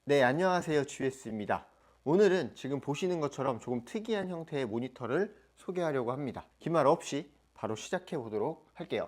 네, 안녕하세요. GS입니다. 오늘은 지금 보시는 것처럼 조금 특이한 형태의 모니터를 소개하려고 합니다. 긴 말 없이 바로 시작해 보도록 할게요.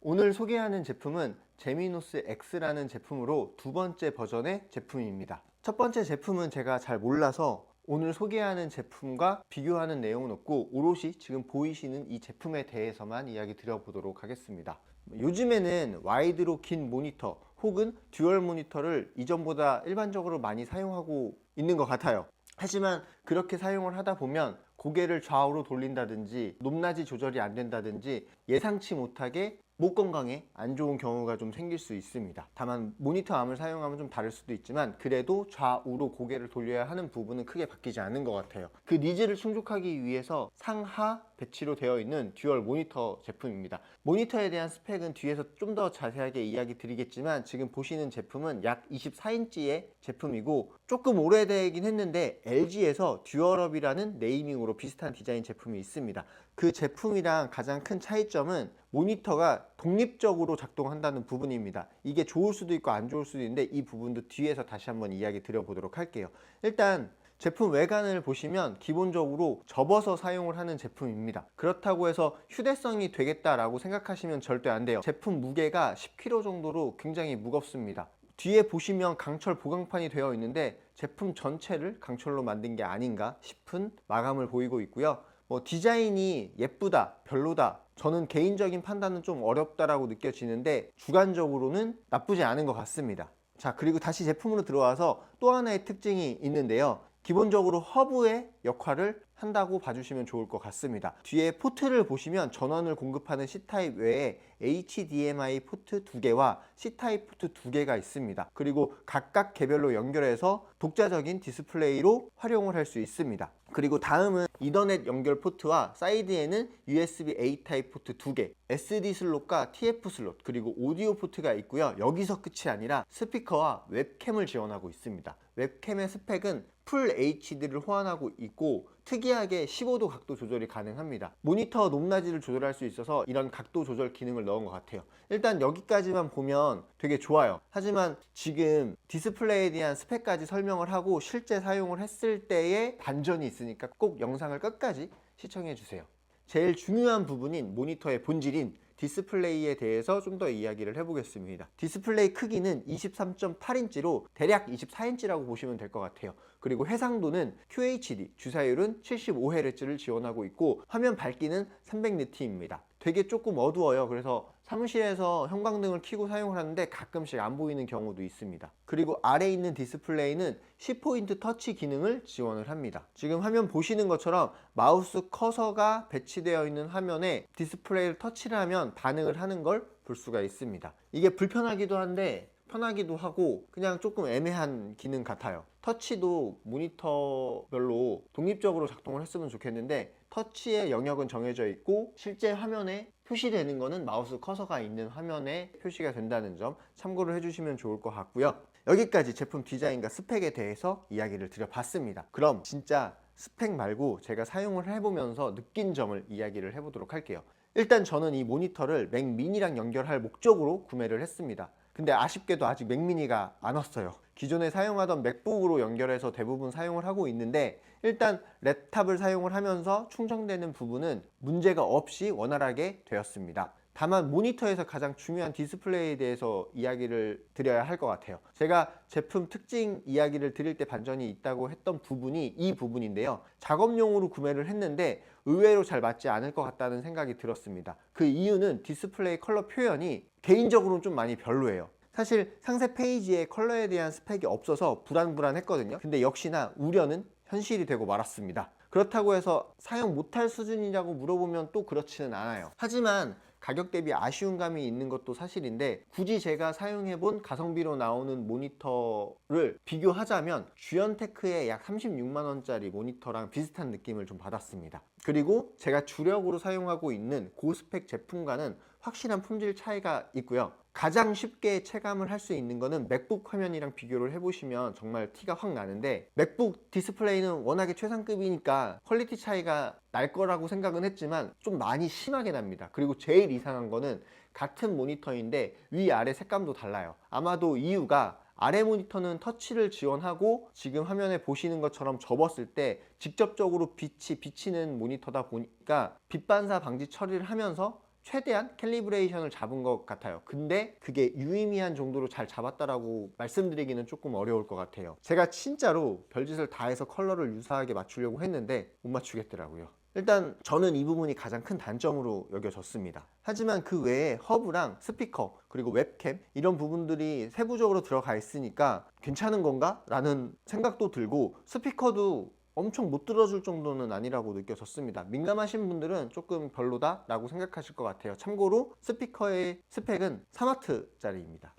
오늘 소개하는 제품은 제미노스 X라는 제품으로 두 번째 버전의 제품입니다. 첫 번째 제품은 제가 잘 몰라서 오늘 소개하는 제품과 비교하는 내용은 없고 오롯이 지금 보이시는 이 제품에 대해서만 이야기 드려보도록 하겠습니다. 요즘에는 와이드로 긴 모니터 혹은 듀얼 모니터를 이전보다 일반적으로 많이 사용하고 있는 것 같아요. 하지만 그렇게 사용을 하다 보면 고개를 좌우로 돌린다든지 높낮이 조절이 안 된다든지 예상치 못하게 목 건강에 안 좋은 경우가 좀 생길 수 있습니다. 다만 모니터 암을 사용하면 좀 다를 수도 있지만 그래도 좌우로 고개를 돌려야 하는 부분은 크게 바뀌지 않는 것 같아요. 그 니즈를 충족하기 위해서 상하 배치로 되어 있는 듀얼 모니터 제품입니다. 모니터에 대한 스펙은 뒤에서 좀 더 자세하게 이야기 드리겠지만 지금 보시는 제품은 약 24인치의 제품이고 조금 오래되긴 했는데 LG에서 듀얼업이라는 네이밍으로 비슷한 디자인 제품이 있습니다. 그 제품이랑 가장 큰 차이점은 모니터가 독립적으로 작동한다는 부분입니다. 이게 좋을 수도 있고 안 좋을 수도 있는데 이 부분도 뒤에서 다시 한번 이야기 드려보도록 할게요. 일단 제품 외관을 보시면 기본적으로 접어서 사용을 하는 제품입니다. 그렇다고 해서 휴대성이 되겠다라고 생각하시면 절대 안 돼요. 제품 무게가 10kg 정도로 굉장히 무겁습니다. 뒤에 보시면 강철 보강판이 되어 있는데 제품 전체를 강철로 만든 게 아닌가 싶은 마감을 보이고 있고요. 디자인이 예쁘다, 별로다, 저는 개인적인 판단은 좀 어렵다라고 느껴지는데 주관적으로는 나쁘지 않은 것 같습니다. 자, 그리고 다시 제품으로 들어와서 또 하나의 특징이 있는데요. 기본적으로 허브의 역할을 한다고 봐주시면 좋을 것 같습니다. 뒤에 포트를 보시면 전원을 공급하는 C타입 외에 HDMI 포트 2개와 C타입 포트 2개가 있습니다. 그리고 각각 개별로 연결해서 독자적인 디스플레이로 활용을 할 수 있습니다. 그리고 다음은 이더넷 연결 포트와 사이드에는 USB-A 타입 포트 2개, SD 슬롯과 TF 슬롯, 그리고 오디오 포트가 있고요. 여기서 끝이 아니라 스피커와 웹캠을 지원하고 있습니다. 웹캠의 스펙은 풀 HD를 호환하고 있고 특이하게 15도 각도 조절이 가능합니다. 모니터 높낮이를 조절할 수 있어서 이런 각도 조절 기능을 넣은 것 같아요. 일단 여기까지만 보면 되게 좋아요. 하지만 지금 디스플레이에 대한 스펙까지 설명을 하고 실제 사용을 했을 때의 반전이 있으니까 꼭 영상을 끝까지 시청해 주세요. 제일 중요한 부분인 모니터의 본질인 디스플레이에 대해서 좀 더 이야기를 해보겠습니다. 디스플레이 크기는 23.8인치로 대략 24인치라고 보시면 될 것 같아요. 그리고 해상도는 QHD, 주사율은 75Hz를 지원하고 있고 화면 밝기는 300니트입니다. 되게 조금 어두워요. 그래서 사무실에서 형광등을 켜고 사용을 하는데 가끔씩 안 보이는 경우도 있습니다. 그리고 아래에 있는 디스플레이는 10포인트 터치 기능을 지원을 합니다. 지금 화면 보시는 것처럼 마우스 커서가 배치되어 있는 화면에 디스플레이를 터치를 하면 반응을 하는 걸 볼 수가 있습니다. 이게 불편하기도 한데 편하기도 하고 그냥 조금 애매한 기능 같아요. 터치도 모니터별로 독립적으로 작동을 했으면 좋겠는데 터치의 영역은 정해져 있고 실제 화면에 표시되는 거는 마우스 커서가 있는 화면에 표시가 된다는 점 참고를 해주시면 좋을 것 같고요. 여기까지 제품 디자인과 스펙에 대해서 이야기를 드려봤습니다. 그럼 진짜 스펙 말고 제가 사용을 해보면서 느낀 점을 이야기를 해보도록 할게요. 일단 저는 이 모니터를 맥미니랑 연결할 목적으로 구매를 했습니다. 근데 아쉽게도 아직 맥미니가 안 왔어요. 기존에 사용하던 맥북으로 연결해서 대부분 사용을 하고 있는데 일단 랩탑을 사용을 하면서 충전되는 부분은 문제가 없이 원활하게 되었습니다. 다만 모니터에서 가장 중요한 디스플레이에 대해서 이야기를 드려야 할 것 같아요. 제가 제품 특징 이야기를 드릴 때 반전이 있다고 했던 부분이 이 부분인데요. 작업용으로 구매를 했는데 의외로 잘 맞지 않을 것 같다는 생각이 들었습니다. 그 이유는 디스플레이 컬러 표현이 개인적으로는 좀 많이 별로예요. 사실 상세 페이지에 컬러에 대한 스펙이 없어서 불안했거든요. 근데 역시나 우려는 현실이 되고 말았습니다. 그렇다고 해서 사용 못할 수준이냐고 물어보면 또 그렇지는 않아요. 하지만 가격 대비 아쉬운 감이 있는 것도 사실인데 굳이 제가 사용해본 가성비로 나오는 모니터를 비교하자면 주연테크의 약 36만원짜리 모니터랑 비슷한 느낌을 좀 받았습니다. 그리고 제가 주력으로 사용하고 있는 고스펙 제품과는 확실한 품질 차이가 있고요. 가장 쉽게 체감을 할 수 있는 거는 맥북 화면이랑 비교를 해보시면 정말 티가 확 나는데, 맥북 디스플레이는 워낙에 최상급이니까 퀄리티 차이가 날 거라고 생각은 했지만 좀 많이 심하게 납니다. 그리고 제일 이상한 거는 같은 모니터인데 위아래 색감도 달라요. 아마도 이유가 아래 모니터는 터치를 지원하고 지금 화면에 보시는 것처럼 접었을 때 직접적으로 빛이 비치는 모니터다 보니까 빛 반사 방지 처리를 하면서 최대한 캘리브레이션을 잡은 것 같아요. 근데 그게 유의미한 정도로 잘 잡았다라고 말씀드리기는 조금 어려울 것 같아요. 제가 진짜로 별짓을 다 해서 컬러를 유사하게 맞추려고 했는데 못 맞추겠더라고요. 일단 저는 이 부분이 가장 큰 단점으로 여겨졌습니다. 하지만 그 외에 허브랑 스피커 그리고 웹캠 이런 부분들이 세부적으로 들어가 있으니까 괜찮은 건가? 라는 생각도 들고, 스피커도 엄청 못 들어줄 정도는 아니라고 느껴졌습니다. 민감하신 분들은 조금 별로다 라고 생각하실 것 같아요. 참고로 스피커의 스펙은 3W짜리입니다.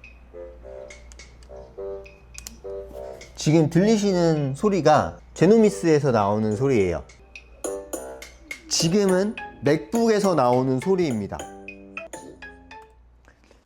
지금 들리시는 소리가 제노미스에서 나오는 소리예요. 지금은 맥북에서 나오는 소리입니다.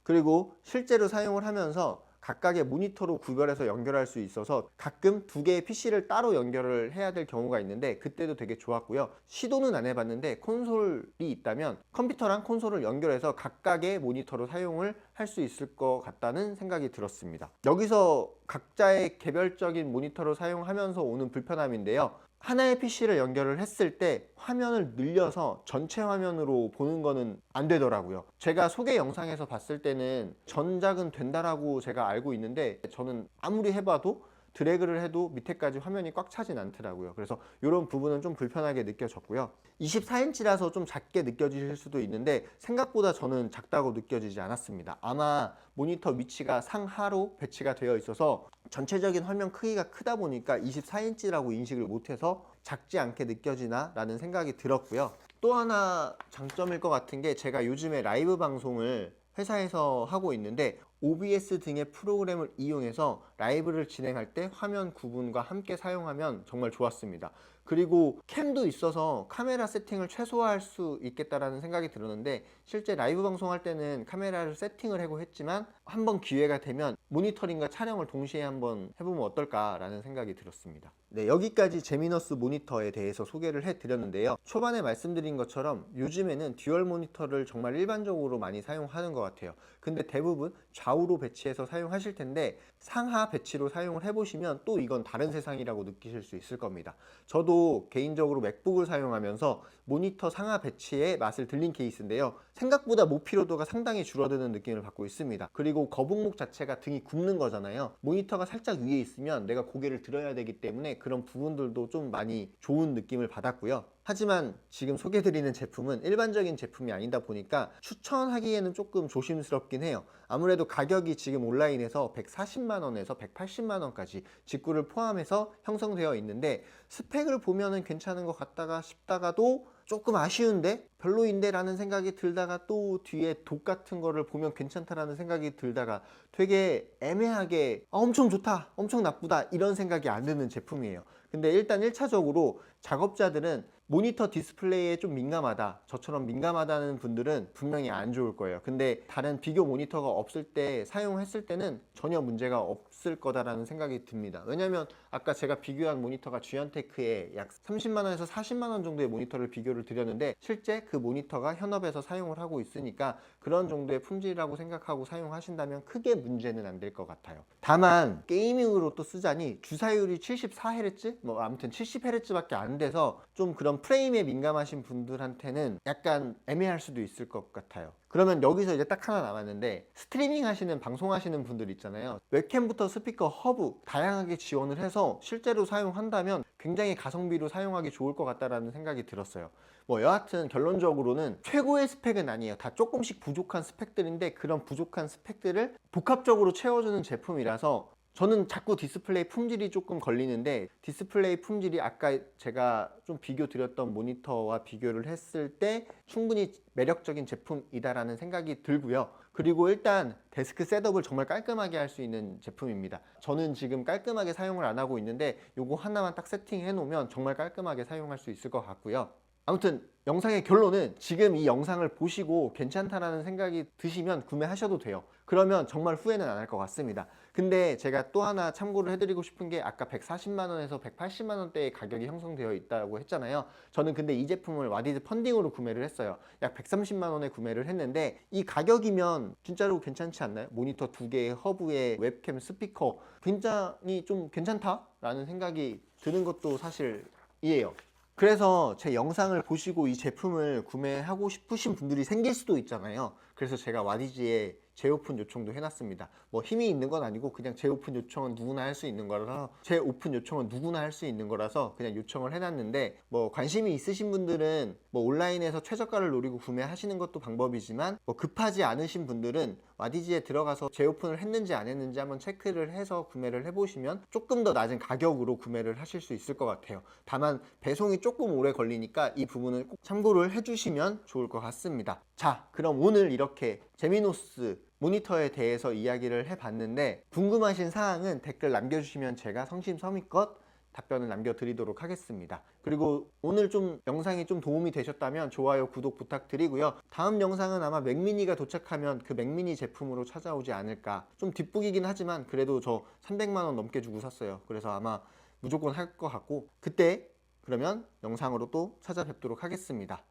그리고 실제로 사용을 하면서 각각의 모니터로 구별해서 연결할 수 있어서 가끔 두 개의 PC를 따로 연결을 해야 될 경우가 있는데 그때도 되게 좋았고요. 시도는 안 해봤는데 콘솔이 있다면 컴퓨터랑 콘솔을 연결해서 각각의 모니터로 사용을 할 수 있을 것 같다는 생각이 들었습니다. 여기서 각자의 개별적인 모니터로 사용하면서 오는 불편함인데요. 하나의 PC를 연결을 했을 때 화면을 늘려서 전체 화면으로 보는 거는 안 되더라고요. 제가 소개 영상에서 봤을 때는 전작은 된다라고 제가 알고 있는데 저는 아무리 해봐도 드래그를 해도 밑에까지 화면이 꽉 차진 않더라고요. 그래서 이런 부분은 좀 불편하게 느껴졌고요. 24인치라서 좀 작게 느껴지실 수도 있는데 생각보다 저는 작다고 느껴지지 않았습니다. 아마 모니터 위치가 상하로 배치가 되어 있어서 전체적인 화면 크기가 크다 보니까 24인치라고 인식을 못해서 작지 않게 느껴지나 라는 생각이 들었고요. 또 하나 장점일 것 같은 게, 제가 요즘에 라이브 방송을 회사에서 하고 있는데 OBS 등의 프로그램을 이용해서 라이브를 진행할 때 화면 구분과 함께 사용하면 정말 좋았습니다. 그리고 캠도 있어서 카메라 세팅을 최소화할 수 있겠다라는 생각이 들었는데, 실제 라이브 방송할 때는 카메라를 세팅을 하고 했지만 한번 기회가 되면 모니터링과 촬영을 동시에 한번 해보면 어떨까라는 생각이 들었습니다. 네, 여기까지 제미너스 모니터에 대해서 소개를 해드렸는데요. 초반에 말씀드린 것처럼 요즘에는 듀얼 모니터를 정말 일반적으로 많이 사용하는 것 같아요. 근데 대부분 좌우로 배치해서 사용하실 텐데 상하 배치로 사용을 해보시면 또 이건 다른 세상이라고 느끼실 수 있을 겁니다. 저도 개인적으로 맥북을 사용하면서 모니터 상하 배치의 맛을 들린 케이스인데요. 생각보다 모피로도가 상당히 줄어드는 느낌을 받고 있습니다. 그리고 거북목 자체가 등이 굽는 거잖아요. 모니터가 살짝 위에 있으면 내가 고개를 들어야 되기 때문에 그런 부분들도 좀 많이 좋은 느낌을 받았고요. 하지만 지금 소개드리는 제품은 일반적인 제품이 아니다 보니까 추천하기에는 조금 조심스럽긴 해요. 아무래도 가격이 지금 온라인에서 140만원에서 180만원까지 직구를 포함해서 형성되어 있는데, 스펙을 보면은 괜찮은 것 같다가 싶다가도 조금 아쉬운데 별로인데 라는 생각이 들다가 또 뒤에 독 같은 거를 보면 괜찮다라는 생각이 들다가 되게 애매하게 엄청 좋다 엄청 나쁘다 이런 생각이 안 드는 제품이에요. 근데 일단 1차적으로 작업자들은 모니터 디스플레이에 좀 민감하다, 저처럼 민감하다는 분들은 분명히 안 좋을 거예요. 근데 다른 비교 모니터가 없을 때 사용했을 때는 전혀 문제가 없을 거다라는 생각이 듭니다. 왜냐면 아까 제가 비교한 모니터가 쥐언테크의 약 30만원에서 40만원 정도의 모니터를 비교를 드렸는데 실제 그 모니터가 현업에서 사용을 하고 있으니까 그런 정도의 품질이라고 생각하고 사용하신다면 크게 문제는 안 될 것 같아요. 다만 게이밍으로 또 쓰자니 주사율이 74Hz? 뭐 아무튼 70Hz 밖에 안 돼서 좀 그런 프레임에 민감하신 분들한테는 약간 애매할 수도 있을 것 같아요. 그러면 여기서 이제 딱 하나 남았는데, 스트리밍 하시는 방송 하시는 분들 있잖아요. 웹캠부터 스피커, 허브 다양하게 지원을 해서 실제로 사용한다면 굉장히 가성비로 사용하기 좋을 것 같다라는 생각이 들었어요. 뭐 여하튼 결론적으로는 최고의 스펙은 아니에요. 다 조금씩 부족한 스펙들인데 그런 부족한 스펙들을 복합적으로 채워주는 제품이라서 저는 자꾸 디스플레이 품질이 조금 걸리는데, 디스플레이 품질이 아까 제가 좀 비교 드렸던 모니터와 비교를 했을 때 충분히 매력적인 제품이다라는 생각이 들고요. 그리고 일단 데스크 셋업을 정말 깔끔하게 할 수 있는 제품입니다. 저는 지금 깔끔하게 사용을 안 하고 있는데 요거 하나만 딱 세팅해 놓으면 정말 깔끔하게 사용할 수 있을 것 같고요. 아무튼 영상의 결론은 지금 이 영상을 보시고 괜찮다라는 생각이 드시면 구매하셔도 돼요. 그러면 정말 후회는 안 할 것 같습니다. 근데 제가 또 하나 참고를 해드리고 싶은 게 아까 140만 원에서 180만 원대의 가격이 형성되어 있다고 했잖아요. 저는 근데 이 제품을 와디즈 펀딩으로 구매를 했어요. 약 130만 원에 구매를 했는데 이 가격이면 진짜로 괜찮지 않나요? 모니터 2개의 허브에 웹캠, 스피커 굉장히 좀 괜찮다라는 생각이 드는 것도 사실이에요. 그래서 제 영상을 보시고 이 제품을 구매하고 싶으신 분들이 생길 수도 있잖아요. 그래서 제가 와디즈에 재오픈 요청도 해놨습니다. 뭐 힘이 있는 건 아니고 그냥 재오픈 요청은 누구나 할 수 있는 거라서 재오픈 요청은 누구나 할 수 있는 거라서 그냥 요청을 해놨는데 뭐 관심이 있으신 분들은 뭐 온라인에서 최저가를 노리고 구매하시는 것도 방법이지만 뭐 급하지 않으신 분들은 와디즈에 들어가서 재오픈을 했는지 안 했는지 한번 체크를 해서 구매를 해보시면 조금 더 낮은 가격으로 구매를 하실 수 있을 것 같아요. 다만 배송이 조금 오래 걸리니까 이 부분을 꼭 참고를 해주시면 좋을 것 같습니다. 자, 그럼 오늘 이렇게 제미노스 모니터에 대해서 이야기를 해봤는데 궁금하신 사항은 댓글 남겨주시면 제가 성심성의껏 답변을 남겨드리도록 하겠습니다. 그리고 오늘 좀 영상이 좀 도움이 되셨다면 좋아요, 구독 부탁드리고요. 다음 영상은 아마 맥미니가 도착하면 그 맥미니 제품으로 찾아오지 않을까. 좀 뒷북이긴 하지만 그래도 저 300만 원 넘게 주고 샀어요. 그래서 아마 무조건 할 것 같고 그때 그러면 영상으로 또 찾아뵙도록 하겠습니다.